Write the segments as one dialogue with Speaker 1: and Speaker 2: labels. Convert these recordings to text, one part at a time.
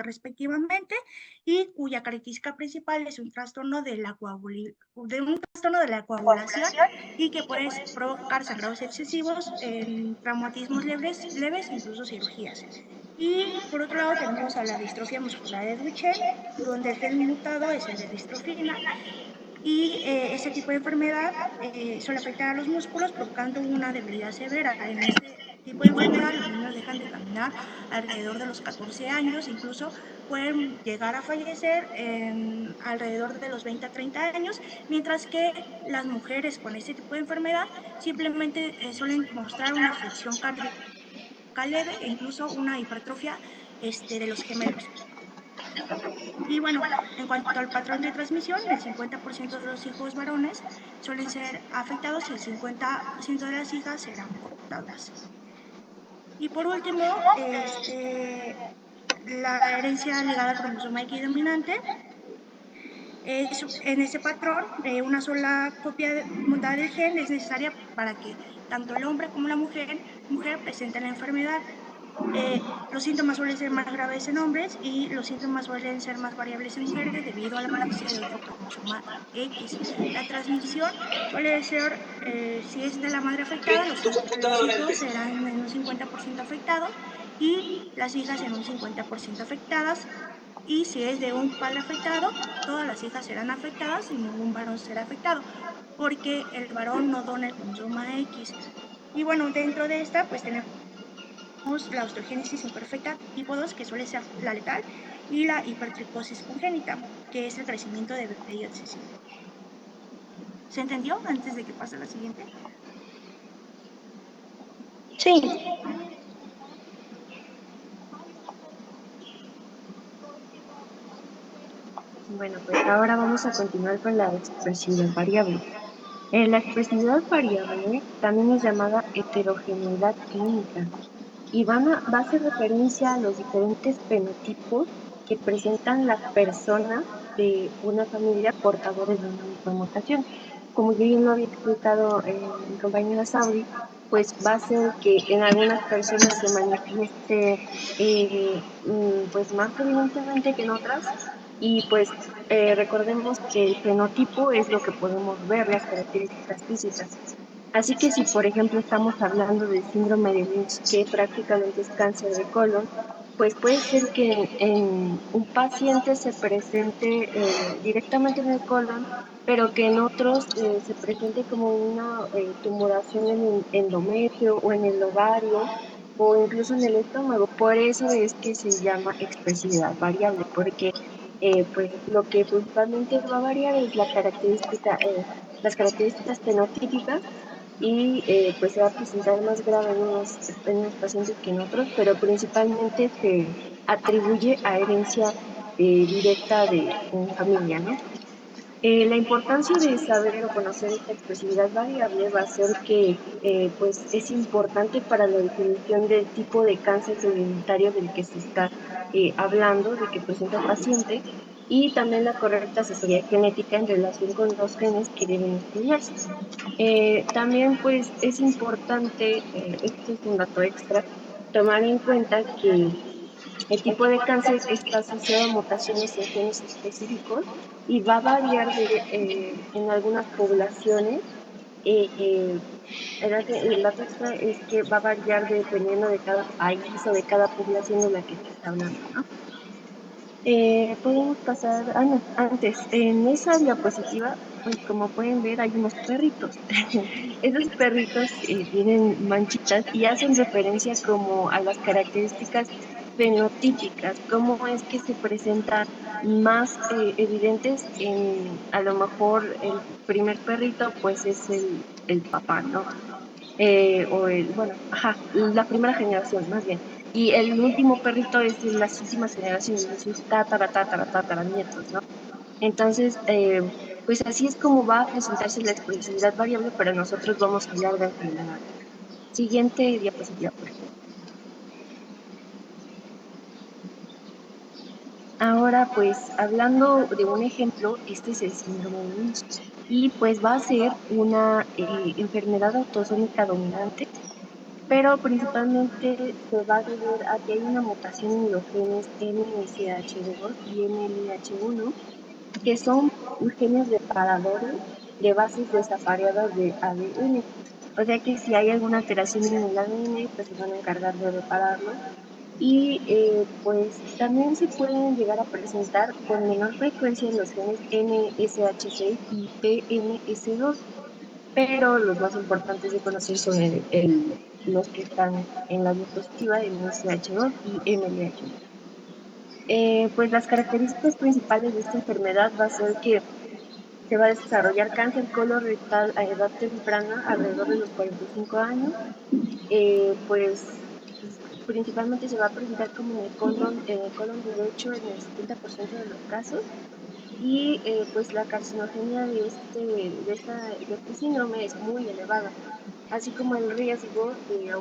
Speaker 1: respectivamente, y cuya característica principal es un trastorno de la coagulación y que puede provocar sangrados excesivos, traumatismos leves, incluso cirugías. Y por otro lado tenemos a la distrofia muscular de Duchenne, donde el gen mutado es el de distrofina, y ese tipo de enfermedad suele afectar a los músculos provocando una debilidad severa. En este tipo de enfermedad los niños dejan de caminar alrededor de los 14 años, incluso pueden llegar a fallecer en alrededor de los 20 a 30 años, mientras que las mujeres con este tipo de enfermedad simplemente suelen mostrar una afección cardíaca leve e incluso una hipertrofia de los gemelos. Y bueno, en cuanto al patrón de transmisión, el 50% de los hijos varones suelen ser afectados y el 50% de las hijas serán portadoras. Y por último, la herencia ligada al cromosoma X dominante. En ese patrón, una sola copia mutada del gen es necesaria para que tanto el hombre como la mujer presenten la enfermedad. Los síntomas suelen ser más graves en hombres y los síntomas suelen ser más variables en mujeres debido a la presencia de otro cromosoma X. La transmisión suele ser, si es de la madre afectada, los hijos serán en un 50% afectados y las hijas en un 50% afectadas. Y si es de un padre afectado, todas las hijas serán afectadas y ningún varón será afectado, porque el varón no dona el cromosoma X. Y bueno, dentro de esta, pues tenemos la osteogénesis imperfecta tipo 2, que suele ser la letal, y la hipertricosis congénita, que es el crecimiento de vello excesivo. ¿Se entendió antes de que pase a la siguiente?
Speaker 2: Sí. Bueno, pues ahora vamos a continuar con la expresividad variable. La expresividad variable también es llamada heterogeneidad clínica y va a hacer referencia a los diferentes fenotipos que presentan las personas de una familia portadores de una misma mutación. Como yo ya lo había explicado mi compañera Saudi, pues va a ser que en algunas personas se manifieste pues más evidentemente que en otras, y pues recordemos que el fenotipo es lo que podemos ver, las características físicas. Así que si, por ejemplo, estamos hablando del síndrome de Lynch, que prácticamente es cáncer de colon, pues puede ser que en un paciente se presente directamente en el colon, pero que en otros se presente como una tumoración en el endometrio o en el ovario o incluso en el estómago. Por eso es que se llama expresividad variable, porque pues lo que principalmente va a variar es las características fenotípicas y pues se va a presentar más grave en unos pacientes que en otros, pero principalmente se atribuye a herencia directa de una familia, ¿no? La importancia de saber o conocer esta expresividad variable va a ser que pues es importante para la definición del tipo de cáncer hereditario del que se está hablando, de que presenta el paciente, y también la correcta asesoría genética en relación con los genes que deben estudiarse. También pues es importante, esto es un dato extra, tomar en cuenta que el tipo de cáncer está asociado a mutaciones en genes específicos y va a variar en algunas poblaciones. eh, el dato extra es que va a variar dependiendo de cada país o de cada población de la que se está hablando, ¿no? Podemos pasar, no, antes, en esa diapositiva, pues como pueden ver hay unos perritos. Esos perritos tienen manchitas y hacen referencia como a las características fenotípicas, cómo es que se presentan más evidentes en, a lo mejor el primer perrito pues es el papá, ¿no? Bueno, ajá, la primera generación, más bien. Y el último perrito es de las últimas generaciones, de sus tatara nietos, ¿no? Entonces, pues así es como va a presentarse la expresividad variable, pero nosotros vamos a hablar de enfermedad. Siguiente diapositiva, por favor. Ahora, pues, hablando de un ejemplo, este es el síndrome de Lynch, y pues va a ser una enfermedad autosómica dominante pero principalmente se va a deber a que hay una mutación en los genes MSH2 y MLH1, que son genes reparadores de bases desaparadas de ADN. O sea que si hay alguna alteración en el ADN, pues se van a encargar de repararlo. Y pues también se pueden llegar a presentar con menor frecuencia en los genes NSH6 y PNS2, pero los más importantes de conocer son los que están en la diapositiva, NSH2 y MLH1. Pues las características principales de esta enfermedad va a ser que se va a desarrollar cáncer colorectal a edad temprana, alrededor de los 45 años. Pues principalmente se va a presentar como en el colon derecho en el 70% de los casos. Y pues la carcinogenia de este síndrome es muy elevada, así como el riesgo de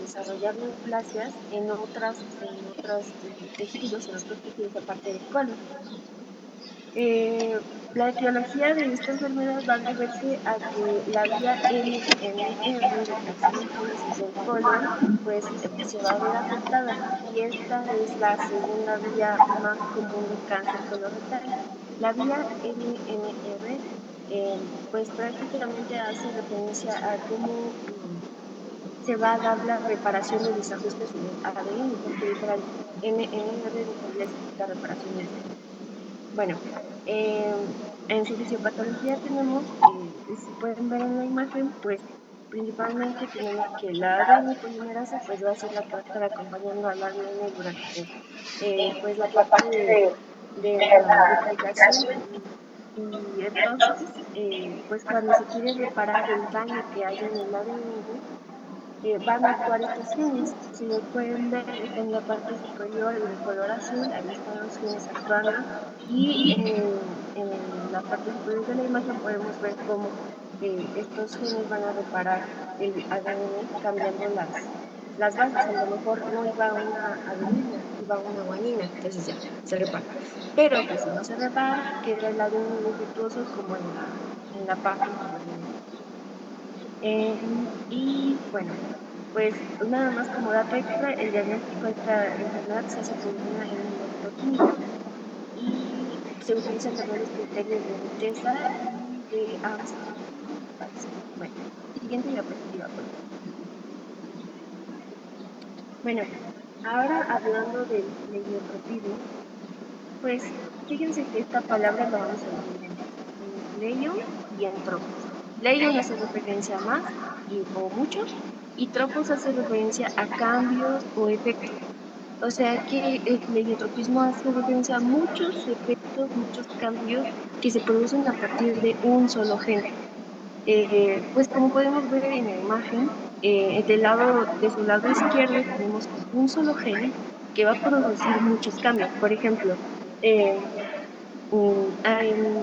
Speaker 2: desarrollar neoplasias en otros tejidos aparte del colon. Eh, la etiología de esta enfermedad va a deberse a que la vía MMR de carcinogénesis del colon pues se va a ver afectada, y esta es la segunda vía más común de cáncer colorectal. La vía MMR pues prácticamente hace referencia a cómo se va a dar la reparación de desajustes en el ADN, porque literal MMR en inglés significa reparación de desajustes. Bueno, eh, en su fisiopatología tenemos, si pueden ver en la imagen, pues principalmente tenemos que la ADN polimerasa pues va a ser la que va a estar acompañando al ADN durante pues la parte de la replicación, y entonces pues cuando se quiere reparar el daño que hay en el ADN, van a actuar estos genes. Si lo pueden ver, está en la parte superior de color azul, ahí están los genes actuando, y en la parte superior de la imagen podemos ver cómo estos genes van a reparar el ADN cambiando las bases. A lo mejor no iba una adenina, iba una guanina, entonces ya se repara. Pero pues si no se repara, queda el ADN defectuoso como en la parte inferior de la imagen. Y bueno, pues nada más como dato extra, el diagnóstico de esta enfermedad se hace por una inmunohistoquímica, y se utilizan también los criterios de Bethesda y de Armstrong, me parece. Bueno, siguiente diapositiva, por favor. Bueno, ahora hablando del pleiotropismo, pues fíjense que esta palabra la vamos a dividir en dos, en pleion y en tropos. Pleion hace referencia a más o mucho, y tropos hace referencia a cambios o efectos. O sea que el pleiotropismo hace referencia a muchos efectos, muchos cambios que se producen a partir de un solo gen. Pues como podemos ver en la imagen, de su lado izquierdo tenemos un solo gen que va a producir muchos cambios. Por ejemplo, eh,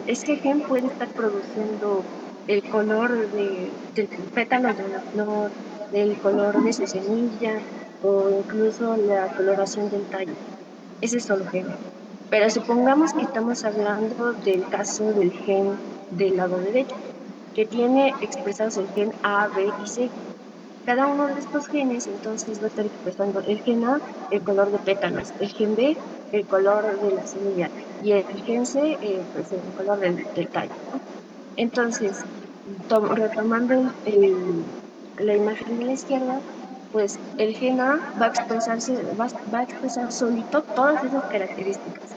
Speaker 2: este gen puede estar produciendo el color del pétalos de una flor, del color de su semilla, o incluso la coloración del tallo. Ese es solo gen. Pero supongamos que estamos hablando del caso del gen del lado derecho, que tiene expresados el gen A, B y C. Cada uno de estos genes entonces va a estar expresando el gen A, el color de pétalos, el gen B, el color de la semilla, y el gen C, pues el color del tallo, ¿no? Entonces, retomando la imagen de la izquierda, pues el gen A va a expresar solito todas esas características,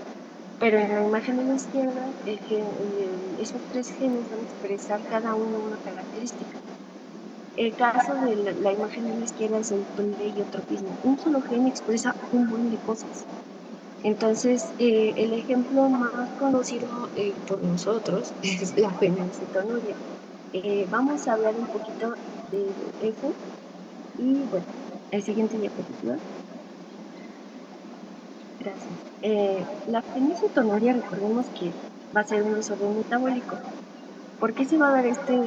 Speaker 2: pero en la imagen de la izquierda, esos tres genes van a expresar cada uno una característica. El caso de la imagen de la izquierda es el pleiotropismo. Un solo gen expresa un buen de cosas. Entonces, el ejemplo más conocido por nosotros es la fenilcetonuria. Vamos a hablar un poquito de eso. Y bueno, el siguiente diapositiva. Gracias. La fenilcetonuria, recordemos que va a ser un desorden metabólico. ¿Por qué se va a dar este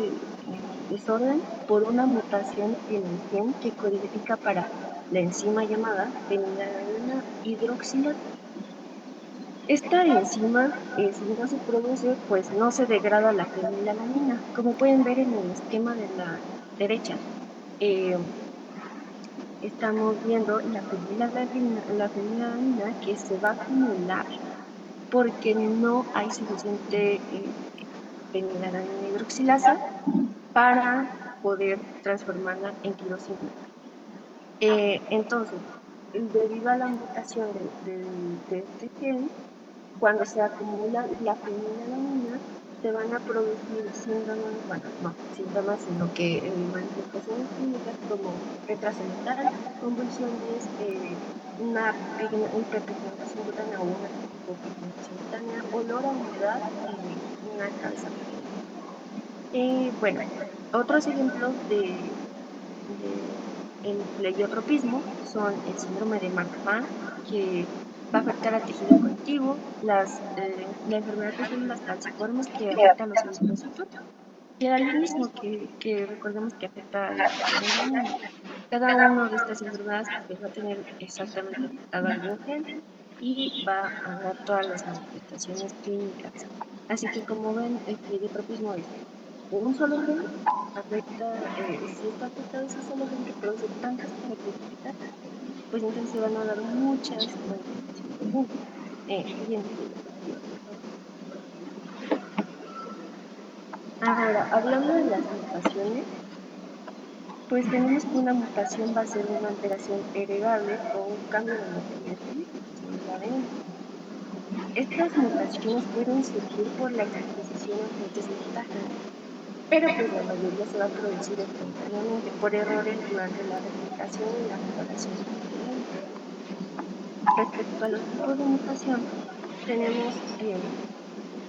Speaker 2: desorden? Por una mutación en el gen que codifica para la enzima llamada fenilalanina hidroxilasa. Esta enzima, si no se produce, pues no se degrada la fenilalanina, como pueden ver en el esquema de la derecha. Eh, estamos viendo la fenilalanina que se va a acumular porque no hay suficiente fenilalanina hidroxilasa para poder transformarla en tirosina. Entonces, debido a la mutación de este gen, cuando se acumula la fenilalanina, se van a producir síndromes, bueno, no síntomas, sino que manifestaciones clínicas como retraso mental, convulsiones, hiperpigmentación cutánea o una hipopigmentación cutánea, olor a humedad y una cabeza pequeña. Bueno, otros ejemplos de el pleiotropismo son el síndrome de Marfan, que va a afectar al tejido conectivo, la enfermedad de células falciformes que afecta a los eritrocitos, y el albinismo que recordemos que afecta a la fenilalanina. Cada una de estas enfermedades pues, va a tener exactamente afectado algún gen y va a dar todas las manifestaciones clínicas. Así que como ven, el pleiotropismo es un solo gen, si está afectado ese solo gen que produce tantas características, pues entonces se van a dar muchas manifestaciones clínicas. Siguiente diapositiva, por favor. Ahora, hablando de las mutaciones, pues tenemos que una mutación va a ser una alteración heredable o un cambio en el material genético, o sea, en el ADN. Estas mutaciones pueden surgir por la exposición a agentes mutágenos, pero pues la mayoría se va a producir espontáneamente por errores durante la replicación y la propagación del ADN. Respecto a los tipos de mutación, tenemos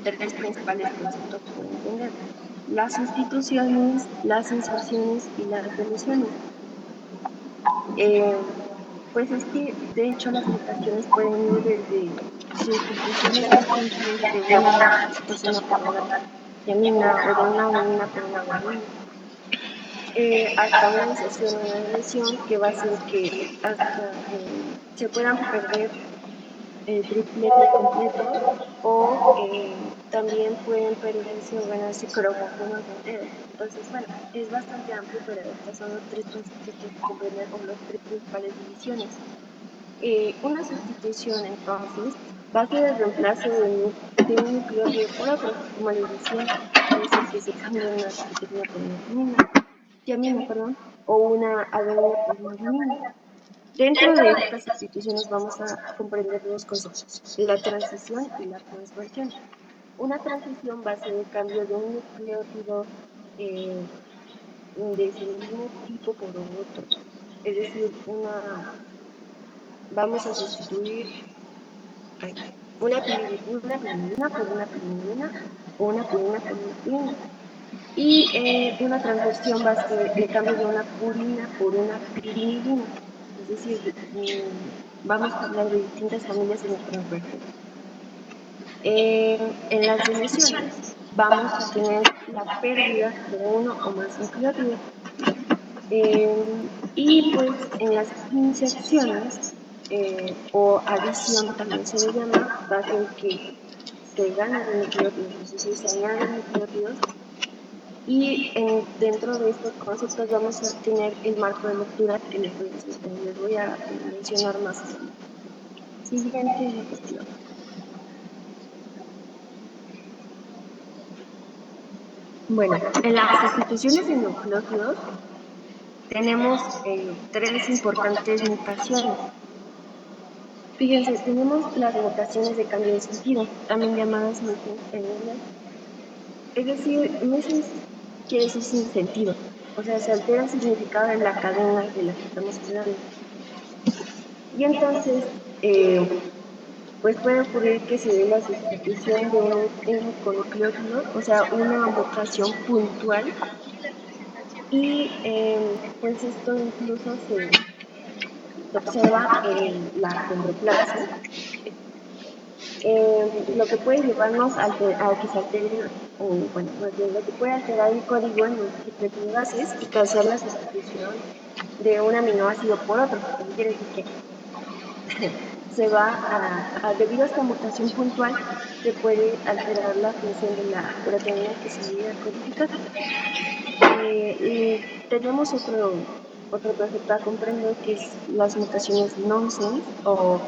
Speaker 2: tres principales conceptos por entender: las sustituciones, las inserciones y las deleciones. Eh, pues es que de hecho las mutaciones pueden ir desde sustituciones muy simples de una citosina por una tiamina o de una adenina por una guanina, hasta una inserción o una lesión que va a hacer que hasta se puedan perder tripletes completos o también pueden perderse o ganarse cromosomas enteros. Entonces, bueno, es bastante amplio, pero estos son los tres conceptos que hay que comprender o las tres principales divisiones. Una sustitución, entonces, va a ser el reemplazo de un nucleótido por otro, como les decía, puede ser que se cambie una citosina por una tiamina, perdón, o una adenina por una guanina. Dentro de estas sustituciones vamos a comprender dos conceptos: la transición y la transversión. Una transición va a ser el cambio de un nucleótido eh, de su mismo tipo por otro. Es decir, vamos a sustituir ay, una pirimidina por una pirimidina o una purina por una purina. Y una transversión va a ser el cambio de una purina por una pirimidina. Es decir, vamos a hablar de distintas familias en la transversión. En las deleciones vamos a tener la pérdida de uno o más nucleótidos. Y pues en las inserciones o adición también se le llama, va a ser que se ganan nucleótidos, es decir, se añaden nucleótidos. Y dentro de estos conceptos vamos a tener el marco de lectura que les voy a mencionar más adelante. Siguiente diapositiva. Bueno, en las sustituciones de nucleótidos tenemos tres importantes mutaciones. Fíjense, tenemos las mutaciones de cambio de sentido, también llamadas missengs en inglés. Es decir, missengs quiere decir sin sentido, o sea, se altera el significado de la cadena de la que estamos hablando. Y entonces, pues puede ocurrir que se dé la sustitución de un único nucleótido, o sea, una mutación puntual, y pues esto incluso se observa en la condroplasia, lo que puede llevarnos a que se altere, o bueno, más bien lo que puede alterar el código en un tripleto de bases y causar la sustitución de un aminoácido por otro. Eso quiere decir que debido a esta mutación puntual, se puede alterar la función de la proteína que se llega a codificar. Y tenemos otro otro concepto a comprender que es las mutaciones nonsense o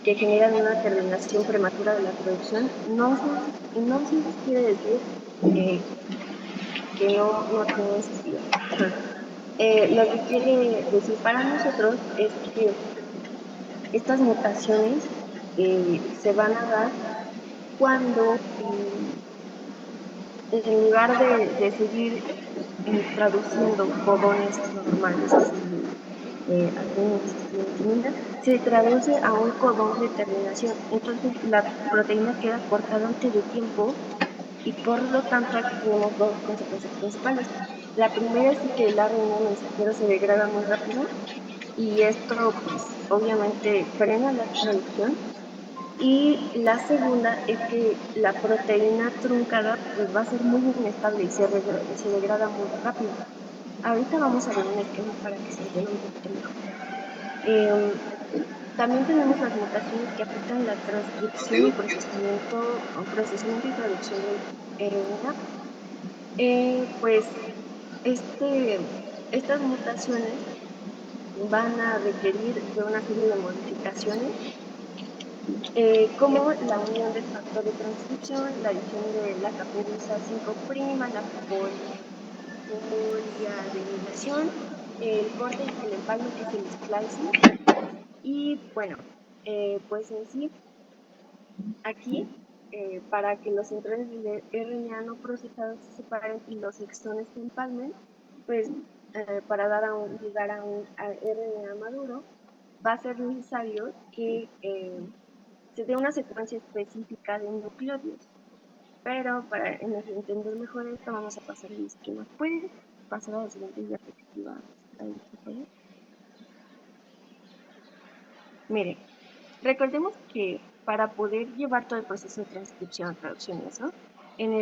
Speaker 2: que generan una terminación prematura de la producción. Nonsense quiere decir eh, que no tiene sentido. Lo que quiere decir para nosotros es que estas mutaciones se van a dar cuando en lugar de seguir traduciendo codones normales, así adenina, citosina, timina, se traduce a un codón de terminación. Entonces la proteína queda cortada antes de tiempo y por lo tanto aquí tenemos dos consecuencias principales. La primera es que el ARN mensajero se degrada muy rápido y esto pues obviamente frena la traducción. Y la segunda es que la proteína truncada pues va a ser muy inestable y se degrada muy rápido. Ahorita vamos a ver un esquema para que se entienda un poquito mejor. Eh, También tenemos las mutaciones que afectan la transcripción y procesamiento y traducción del RNA. Pues estas mutaciones van a requerir de una serie de modificaciones, como la unión del factor de transcripción, la adición de la caspinasa 5', la poliadenilación, el corte y el empalme, que es el splicing. Y bueno, pues en sí, aquí, para que los intrones de RNA no procesados se separen y los exones se empalmen, pues para llegar a un RNA maduro, va a ser necesario que se dé una secuencia específica de nucleótidos. Pero para entender mejor esto, vamos a pasar el esquema. ¿Puedes pasar a la siguiente diapositiva? Mire, recordemos que para poder llevar todo el proceso de transcripción, traducción y eso, en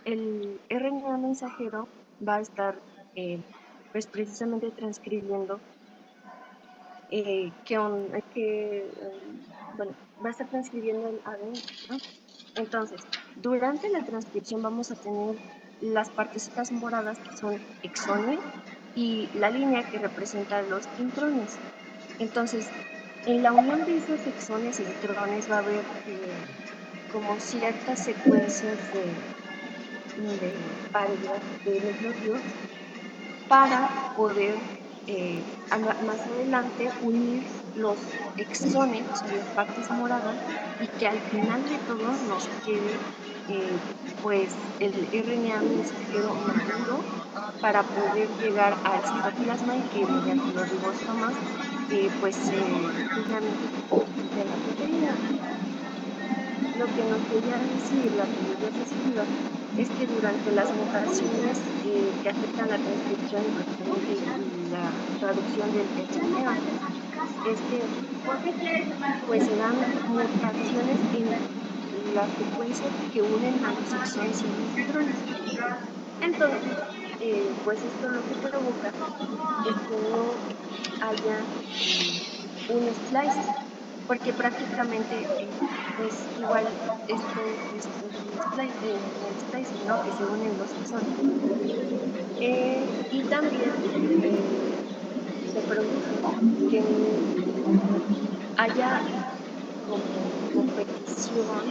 Speaker 2: el RNA mensajero va a estar pues precisamente transcribiendo bueno, va a estar transcribiendo el ADN, ¿no? Entonces, durante la transcripción vamos a tener las partecitas moradas que son exones y la línea que representa los intrones. Entonces, en la unión de esos exones e intrones va a haber como ciertas secuencias parejas de nucleótidos para poder más adelante unir los exones, o sea, las partes moradas, y que al final de todo nos quede pues el RNA mensajero maduro para poder llegar al citoplasma y que mediante los ribosomas pues finalmente se sintetice la proteína. Lo que nos quería decir la anterior diapositiva es que durante las mutaciones que afectan la transcripción y procesamiento y la traducción del RNA, es que pues se dan mutaciones en las secuencias que unen a los exones y a los intrones. Entonces, pues esto lo que provoca es que no haya un splicing, porque prácticamente, pues igual esto es en el splicing, ¿no? Que se unen los exones. Y también se produce que haya como competición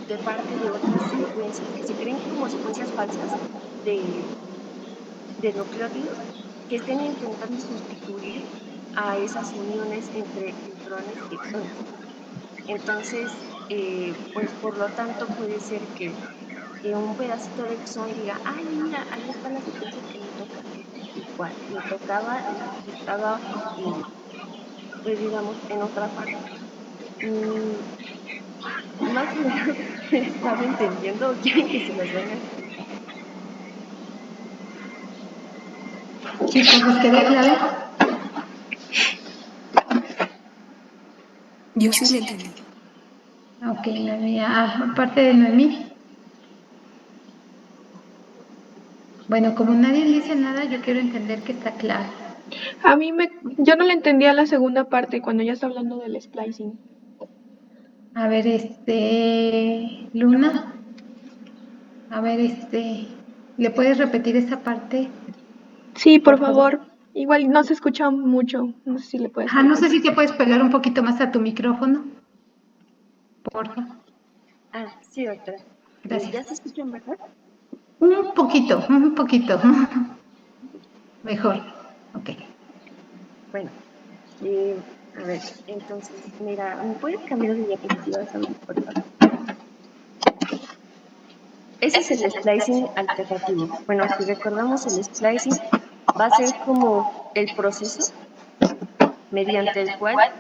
Speaker 2: de parte de otras secuencias que se creen como secuencias falsas de, de nucleótidos que estén intentando sustituir a esas uniones entre intrones y exones. Entonces, pues por lo tanto puede ser que un pedacito de exón diga, ay, mira, ahí está la secuencia que me toca. ¿Y cuál? Le tocaba la que estaba, pues digamos, en otra parte. Más o menos me están entendiendo o quieren que se las vaya a explicar.
Speaker 3: Chicos, ¿les quedó claro?
Speaker 4: Yo sí le entendí.
Speaker 3: Ok, Noemí. Aparte de Noemí. Bueno, como nadie dice nada, yo quiero entender que está claro.
Speaker 5: Yo no le entendía la segunda parte cuando ya está hablando del splicing.
Speaker 3: A ver, Luna. A ver, ¿le puedes repetir esa parte?
Speaker 5: Sí, por favor. Igual no se escucha mucho. No sé si le puedes...
Speaker 3: No sé si te puedes pegar un poquito más a tu micrófono, porfa.
Speaker 2: Sí, doctora.
Speaker 3: Gracias.
Speaker 2: ¿Ya se escuchan, verdad?
Speaker 3: Un poquito, un poquito. Mejor. Ok.
Speaker 2: Bueno, a ver, entonces, mira, ¿me puedes cambiar de diapositiva, Saúl, por favor? Ese es el splicing alternativo. Bueno, si recordamos, el splicing va a ser como el proceso mediante el cual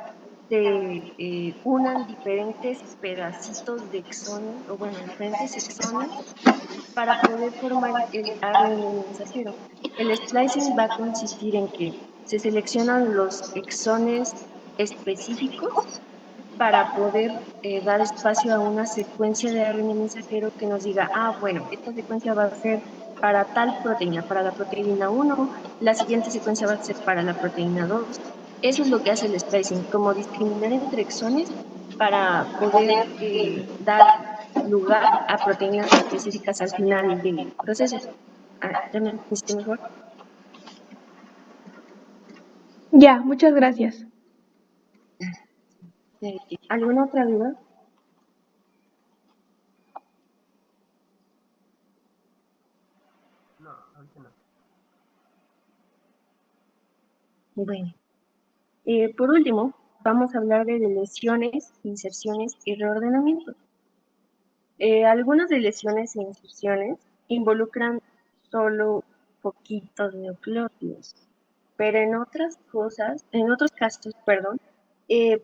Speaker 2: se unan diferentes pedacitos de exones, o bueno, diferentes exones para poder formar el ARN mensajero. El splicing va a consistir en que se seleccionan los exones específicos para poder dar espacio a una secuencia de ARN mensajero que nos diga, bueno, esta secuencia va a ser para tal proteína, para la proteína 1, la siguiente secuencia va a ser para la proteína 2. Eso es lo que hace el splicing, como discriminar entre exones para poder dar lugar a proteínas específicas al final del proceso. ¿Ya me escuché mejor?
Speaker 5: Ya, muchas gracias.
Speaker 2: ¿Alguna otra duda?
Speaker 4: No, ahorita no.
Speaker 2: Bueno, por último, vamos a hablar de deleciones, inserciones y reordenamientos. Algunas deleciones e inserciones involucran solo poquitos nucleótidos, pero en otros casos,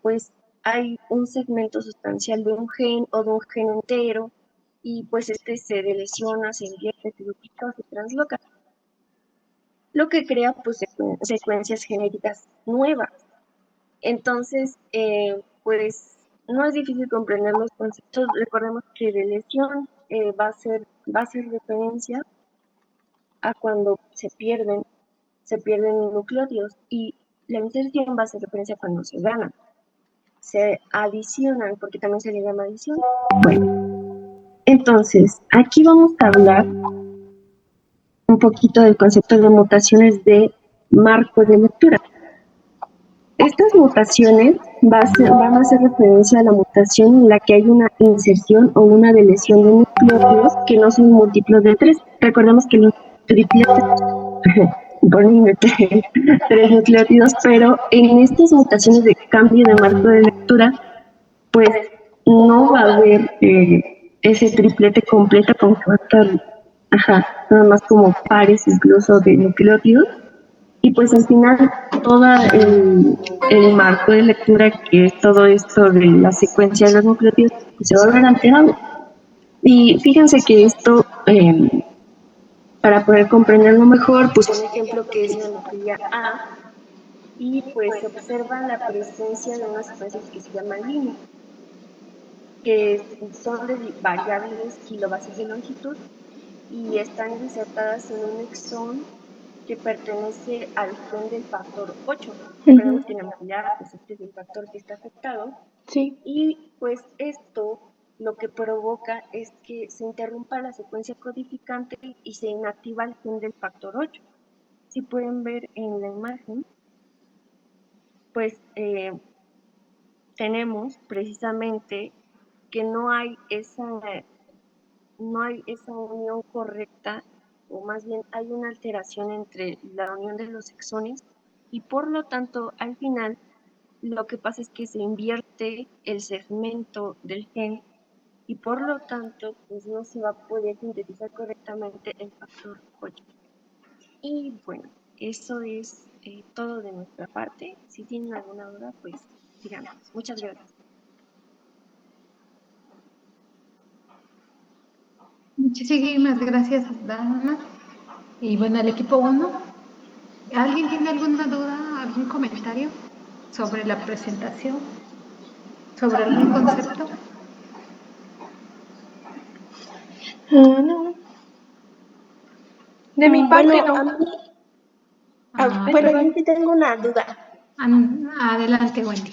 Speaker 2: pues hay un segmento sustancial de un gen o de un gen entero y pues este se delesiona, se invierte, se duplica o se transloca, lo que crea pues secuencias genéticas nuevas. Entonces, pues no es difícil comprender los conceptos. Recordemos que de lesión va a ser referencia a cuando se pierden nucleótidos, y la inserción va a ser referencia a cuando se ganan, se adicionan, porque también se le llama adición. Bueno, entonces aquí vamos a hablar un poquito del concepto de mutaciones de marco de lectura. Estas mutaciones van a hacer referencia a la mutación en la que hay una inserción o una deleción de nucleótidos que no son múltiplos de 3. Recordemos que los tripletes ponen de 3 nucleótidos, pero en estas mutaciones de cambio de marco de lectura, pues no va a haber ese triplete completo con factor, nada más como pares incluso de nucleótidos. Y pues al final todo el marco de lectura, que es todo esto de la secuencia de los nucleótidos, pues se va a ver alterado. Y fíjense que esto, para poder comprenderlo mejor, pues un ejemplo que es la nucleotidia A, y pues se observa la presencia de unas secuencias que se llaman línea, que son de variables kilobases de longitud y están insertadas en un exón que pertenece al gen del factor 8. Recordemos que en la movilidad, pues este es el factor que está afectado.
Speaker 5: Sí.
Speaker 2: Y pues esto lo que provoca es que se interrumpa la secuencia codificante y se inactiva el gen del factor 8. Si pueden ver en la imagen, pues tenemos precisamente que no hay esa unión correcta, o más bien hay una alteración entre la unión de los exones, y por lo tanto al final lo que pasa es que se invierte el segmento del gen y por lo tanto pues no se va a poder sintetizar correctamente el factor 8. Y bueno, eso es todo de nuestra parte. Si tienen alguna duda, pues díganos. Muchas gracias.
Speaker 3: Muchísimas gracias, Dana. Y bueno, al equipo 1, ¿alguien tiene alguna duda, algún comentario sobre la presentación? ¿Sobre algún concepto?
Speaker 5: No. De mi parte,
Speaker 1: Bueno,
Speaker 5: no.
Speaker 1: a mí,
Speaker 3: Ay,
Speaker 1: bueno, yo sí tengo una duda.
Speaker 3: Adelante, Wendy.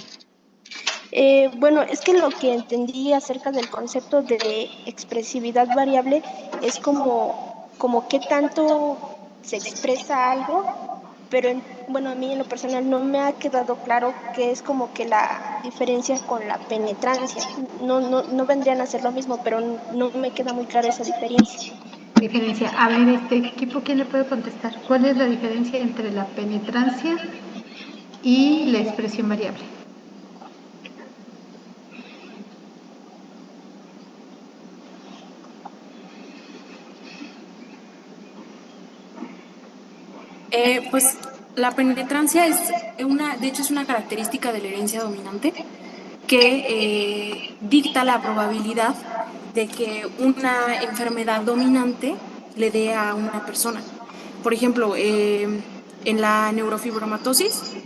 Speaker 1: Bueno, es que lo que entendí acerca del concepto de expresividad variable es como qué tanto se expresa algo
Speaker 4: pero bueno, a mí en lo personal no me ha quedado claro qué es como que la diferencia con la penetrancia. No vendrían a ser lo mismo, pero no me queda muy clara esa diferencia.
Speaker 3: Diferencia. A ver, este equipo, ¿quién le puede contestar? ¿Cuál es la diferencia entre la penetrancia y la expresión variable?
Speaker 6: Pues la penetrancia de hecho es una característica de la herencia dominante que dicta la probabilidad de que una enfermedad dominante le dé a una persona. Por ejemplo, en la neurofibromatosis,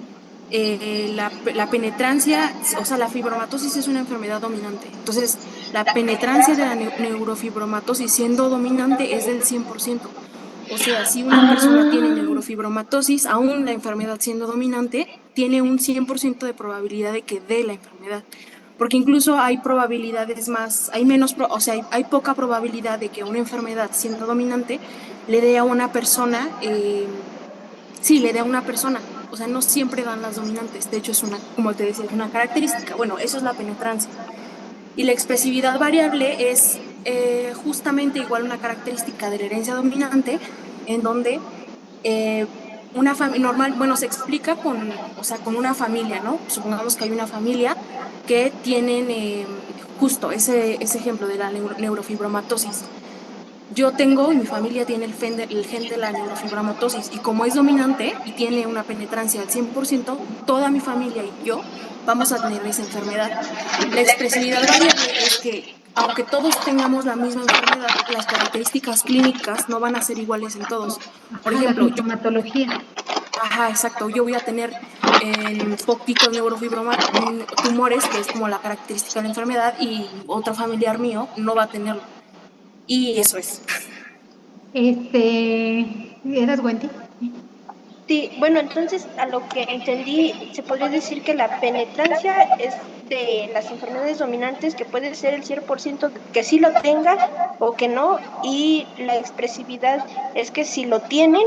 Speaker 6: la penetrancia, o sea, la fibromatosis es una enfermedad dominante. Entonces, la penetrancia de la neurofibromatosis siendo dominante es del 100%. O sea, si una persona tiene neurofibromatosis, aún la enfermedad siendo dominante, tiene un 100% de probabilidad de que dé la enfermedad. Porque incluso hay probabilidades más, hay menos, o sea, hay poca probabilidad de que una enfermedad siendo dominante le dé a una persona, sí, le dé a una persona. O sea, no siempre dan las dominantes. De hecho, es una, como te decía, es una característica. Bueno, eso es la penetrancia. Y la expresividad variable es justamente igual una característica de la herencia dominante, en donde una familia normal, bueno, se explica con, o sea, con una familia, ¿no? Supongamos que hay una familia que tienen justo ese ejemplo de la neurofibromatosis. Yo tengo y mi familia tiene el gen de la neurofibromatosis y como es dominante y tiene una penetrancia al 100%, toda mi familia y yo vamos a tener esa enfermedad. La expresividad variable es que aunque todos tengamos la misma enfermedad, las características clínicas no van a ser iguales en todos. Por
Speaker 3: Ajá, la
Speaker 6: ejemplo,
Speaker 3: sintomatología.
Speaker 6: ajá, exacto, yo voy a tener poquitos tumores, que es como la característica de la enfermedad, y otro familiar mío no va a tenerlo. Y eso es.
Speaker 3: ¿Eras Wendy?
Speaker 4: Sí, bueno, entonces a lo que entendí, se podría decir que la penetrancia es de las enfermedades dominantes, que puede ser el 100% que sí lo tenga o que no, y la expresividad es que si lo tienen,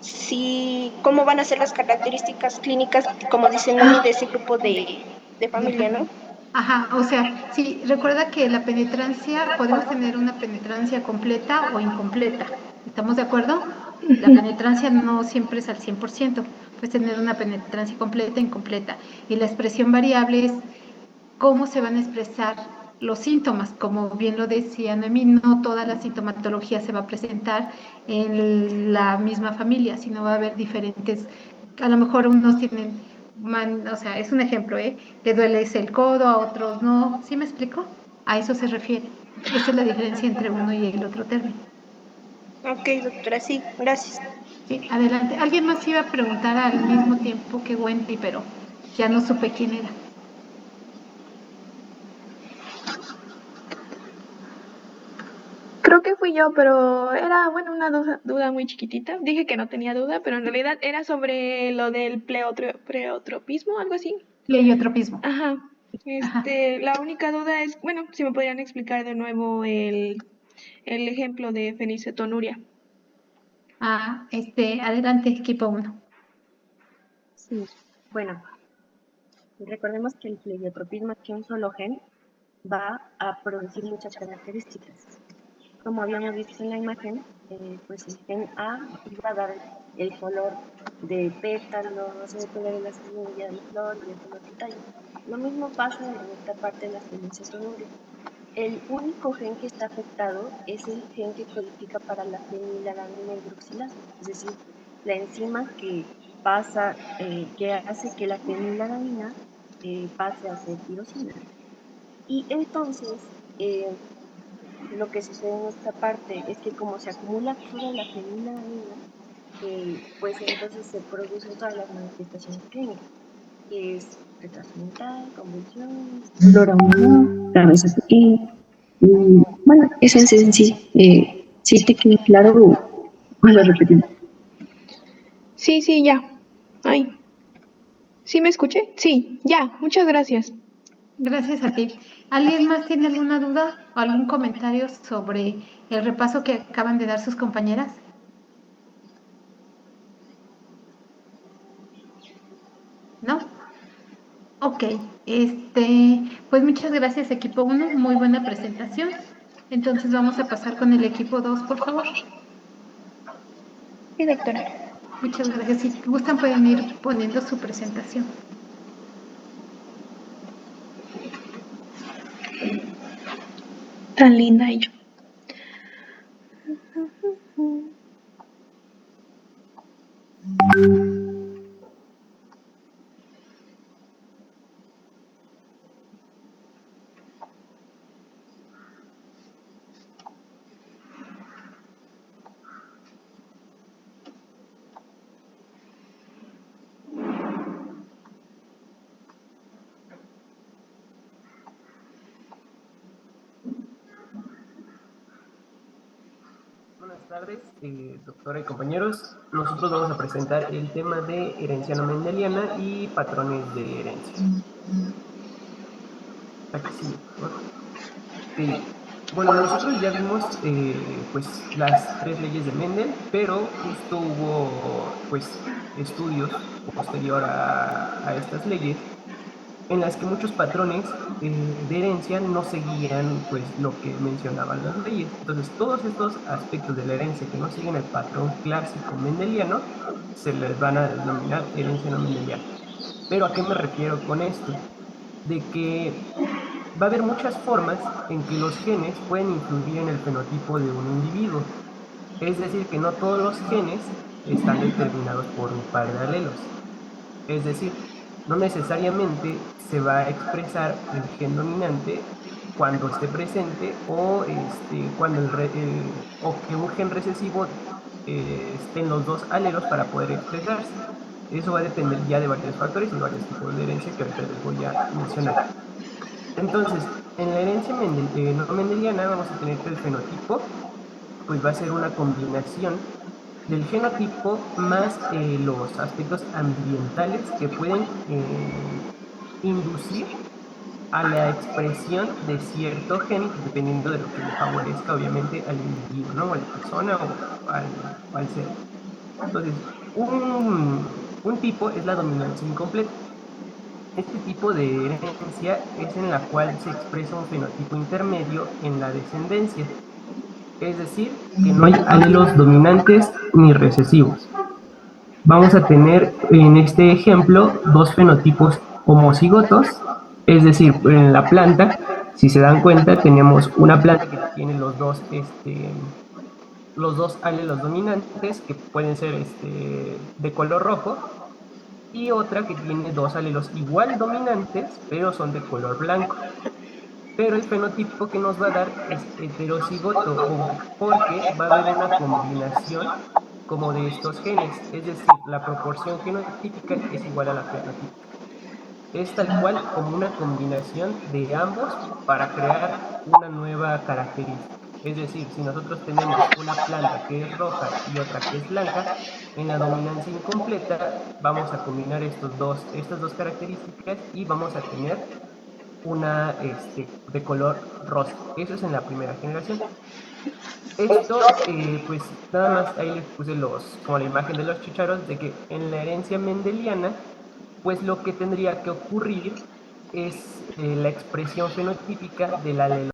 Speaker 4: sí, cómo van a ser las características clínicas, como dice Noemi, de ese grupo de familia, ¿no?
Speaker 3: Ajá, o sea, sí, recuerda que la penetrancia, podemos tener una penetrancia completa o incompleta. ¿Estamos de acuerdo? La penetrancia no siempre es al 100%, puedes tener una penetrancia completa e incompleta. Y la expresión variable es cómo se van a expresar los síntomas. Como bien lo decía Noemí, no toda la sintomatología se va a presentar en la misma familia, sino va a haber diferentes, a lo mejor unos tienen, o sea, es un ejemplo, le duele el codo, a otros no. ¿Sí me explico? A eso se refiere. Esa es la diferencia entre uno y el otro término.
Speaker 4: Ok, doctora, sí, gracias.
Speaker 3: Sí, adelante. Alguien más iba a preguntar al mismo tiempo que Wendy, pero ya no supe quién era.
Speaker 5: Creo que fui yo, pero era, bueno, una duda muy chiquitita. Dije que no tenía duda, pero en realidad era sobre lo del pleotropismo, algo así.
Speaker 3: Pleiotropismo.
Speaker 5: Ajá.
Speaker 3: Ajá.
Speaker 5: La única duda es, bueno, si me podrían explicar de nuevo el ejemplo de fenicetonuria.
Speaker 3: Adelante, equipo 1.
Speaker 2: Sí, bueno, recordemos que el pleiotropismo es que un solo gen va a producir muchas características. Como habíamos visto en la imagen, pues el gen A iba a dar el color de pétalos, el color de la semilla, de flor y el color del tallo. Lo mismo pasa en esta parte de la fenicetonuria. El único gen que está afectado es el gen que codifica para la fenilalanina hidroxilasa, es decir, la enzima que pasa, que hace que la fenilalanina pase a ser tirosina. Y entonces, lo que sucede en esta parte es que como se acumula toda la fenilalanina, pues entonces se producen todas las manifestaciones clínicas, que es retraso mental, convulsiones, dolor abdominal, cabeza pequeña. Y bueno, eso es en sí. Si te quedó claro, lo repetimos.
Speaker 5: Sí, ya. Ay. ¿Sí me escuché? Sí, ya. Muchas gracias.
Speaker 3: Gracias a ti. ¿Alguien más tiene alguna duda o algún comentario sobre el repaso que acaban de dar sus compañeras? Ok, pues muchas gracias equipo 1, muy buena presentación. Entonces vamos a pasar con el equipo 2, por favor.
Speaker 4: Sí, doctora.
Speaker 3: Muchas gracias. Si gustan pueden ir poniendo su presentación.
Speaker 5: Tan linda y yo.
Speaker 7: Buenas tardes, doctora y compañeros. Nosotros vamos a presentar el tema de herencia no mendeliana y patrones de herencia. Aquí sí, por favor. Bueno, nosotros ya vimos pues las tres leyes de Mendel, pero justo hubo pues estudios posterior a estas leyes en las que muchos patrones de herencia no seguían pues lo que mencionaban las leyes. Entonces, todos estos aspectos de la herencia que no siguen el patrón clásico mendeliano se les van a denominar herencia no mendeliana. Pero ¿a qué me refiero con esto? De que va a haber muchas formas en que los genes pueden influir en el fenotipo de un individuo. Es decir, que no todos los genes están determinados por un par de alelos. Es decir, no necesariamente se va a expresar el gen dominante cuando esté presente o, cuando o que un gen recesivo esté en los dos alelos para poder expresarse. Eso va a depender ya de varios factores y varios tipos de herencia que ahorita les voy a mencionar. Entonces, en la herencia no mendeliana vamos a tener que el fenotipo pues va a ser una combinación del genotipo más los aspectos ambientales que pueden inducir a la expresión de cierto gen, dependiendo de lo que le favorezca, obviamente, al individuo, ¿no? O a la persona o al ser. Entonces, un tipo es la dominancia incompleta. Este tipo de herencia es en la cual se expresa un fenotipo intermedio en la descendencia. Es decir, que no hay alelos dominantes ni recesivos. Vamos a tener en este ejemplo dos fenotipos homocigotos, es decir, en la planta, si se dan cuenta, tenemos una planta que tiene los dos alelos dominantes, que pueden ser de color rojo, y otra que tiene dos alelos igual dominantes, pero son de color blanco. Pero el fenotipo que nos va a dar es heterocigoto, porque va a haber una combinación como de estos genes, es decir, la proporción genotípica es igual a la fenotípica. Es tal cual como una combinación de ambos para crear una nueva característica. Es decir, si nosotros tenemos una planta que es roja y otra que es blanca, en la dominancia incompleta vamos a combinar estas dos características y vamos a tener una de color rosa. Eso es en la primera generación. Esto, pues nada más ahí les puse como la imagen de los chícharos, de que en la herencia mendeliana, pues lo que tendría que ocurrir es la expresión fenotípica del alelo